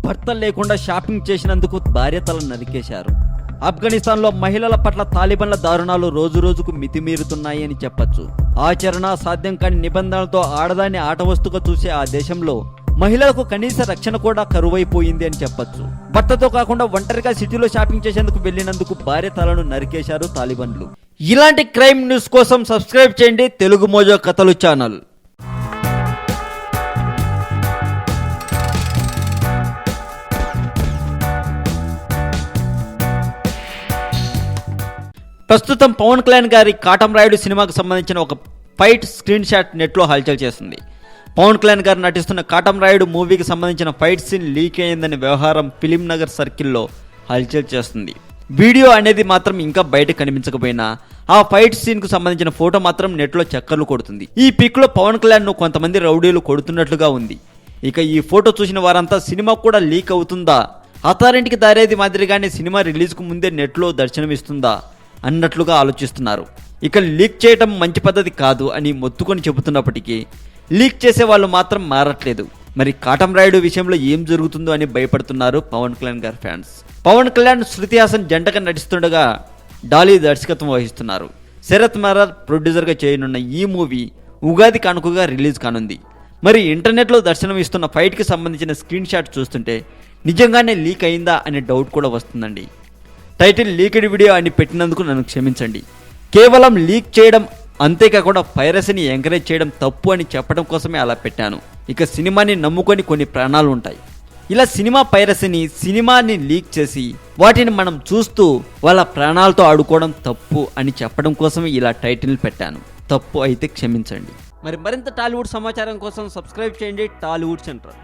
భర్త లేకుండా షాపింగ్ చేసినందుకు భార్య తల నరికేశారు. ఆఫ్ఘనిస్తాన్లో మహిళల పట్ల తాలిబాన్ల దారుణాలు రోజురోజుకు మితిమీరుతున్నాయి అని చెప్పొచ్చు. ఆచరణ సాధ్యం కాని నిబంధనలతో ఆడదాన్ని ఆట వస్తువుగా చూసే ఆ దేశంలో మహిళలకు కనీస రక్షణ కూడా కరువైపోయింది అని చెప్పొచ్చు. భర్తతో కాకుండా ఒంటరిగా సిటీలో షాపింగ్ చేసేందుకు వెళ్లినందుకు భార్య తలను నరికేశారు తాలిబాన్లు. ఇలాంటి క్రైమ్ న్యూస్ కోసం సబ్స్క్రైబ్ చేయండి తెలుగు మోజో కథలు ఛానల్. ప్రస్తుతం పవన్ కళ్యాణ్ గారి కాటమరాయుడు సినిమాకు సంబంధించిన ఒక ఫైట్ స్క్రీన్ షాట్ నెట్లో హల్చల్ చేస్తుంది. పవన్ కళ్యాణ్ గారు నటిస్తున్న కాటమరాయుడు మూవీకి సంబంధించిన ఫైట్ సీన్ లీక్ అయ్యిందనే వ్యవహారం ఫిలిం నగర్ సర్కిల్లో హల్చల్ చేస్తుంది. వీడియో అనేది మాత్రం ఇంకా బయట కనిపించకపోయినా ఆ ఫైట్ సీన్ కు సంబంధించిన ఫోటో మాత్రం నెట్లో చక్కర్లు కొడుతుంది. ఈ పిక్ లో పవన్ కళ్యాణ్ ను కొంతమంది రౌడీలు కొడుతున్నట్లుగా ఉంది. ఇక ఈ ఫోటో చూసిన వారంతా సినిమా కూడా లీక్ అవుతుందా, అత్తారింటికి దారేది మాదిరిగానే సినిమా రిలీజ్ కు ముందే నెట్లో దర్శనమిస్తుందా అన్నట్లుగా ఆలోచిస్తున్నారు. ఇక లీక్ చేయటం మంచి పద్ధతి కాదు అని మొత్తుకొని చెబుతున్నప్పటికీ లీక్ చేసే వాళ్ళు మాత్రం మారట్లేదు. మరి కాటమరాయుడు విషయంలో ఏం జరుగుతుందో అని భయపడుతున్నారు పవన్ కళ్యాణ్ గారి ఫ్యాన్స్. పవన్ కళ్యాణ్ శృతి హాసన్ జంటగా నటిస్తుండగా డాలీ దర్శకత్వం వహిస్తున్నారు. శరత్ మరార్ ప్రొడ్యూసర్గా చేయనున్న ఈ మూవీ ఉగాది కానుకగా రిలీజ్ కానుంది. మరి ఇంటర్నెట్లో దర్శనం ఇస్తున్న ఫైట్కి సంబంధించిన స్క్రీన్ షాట్ చూస్తుంటే నిజంగానే లీక్ అయిందా అనే డౌట్ కూడా వస్తుందండి. టైటిల్ లీక్డ్ వీడియో అని పెట్టినందుకు నన్ను క్షమించండి. కేవలం లీక్ చేయడం అంతేకాకుండా పైరసీని ఎంకరేజ్ చేయడం తప్పు అని చెప్పడం కోసమే అలా పెట్టాను. ఇక సినిమాని నమ్ముకొని కొన్ని ప్రాణాలు ఉంటాయి. ఇలా సినిమాని లీక్ చేసి వాటిని మనం చూస్తూ వాళ్ళ ప్రాణాలతో ఆడుకోవడం తప్పు అని చెప్పడం కోసమే ఇలా టైటిల్ పెట్టాను. తప్పు అయితే క్షమించండి. మరింత టాలీవుడ్ సమాచారం కోసం సబ్స్క్రైబ్ చేయండి టాలీవుడ్ సెంట్రల్.